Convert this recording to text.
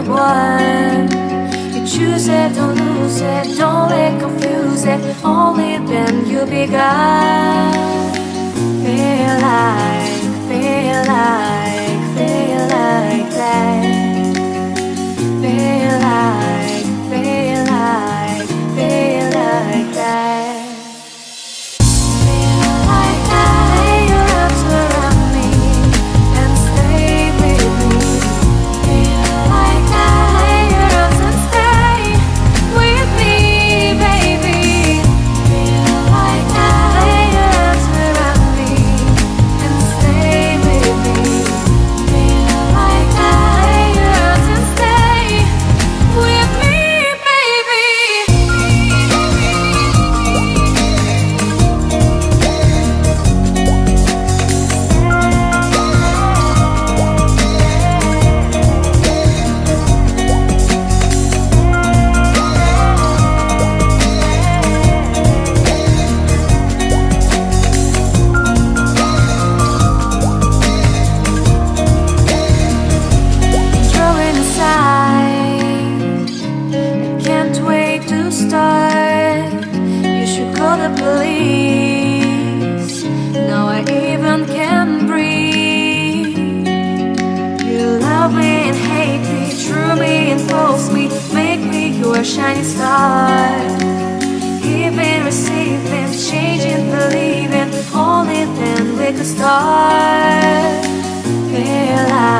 one. You choose it, don't lose it, don't let confuse it. Only then you begun. Feel like that. Feel like that. Feel like that. Police. Now I even can breathe. You love me and hate me, true me and false me, make me your shining star. Giving, receiving, changing, believing, only then we could start. Feel like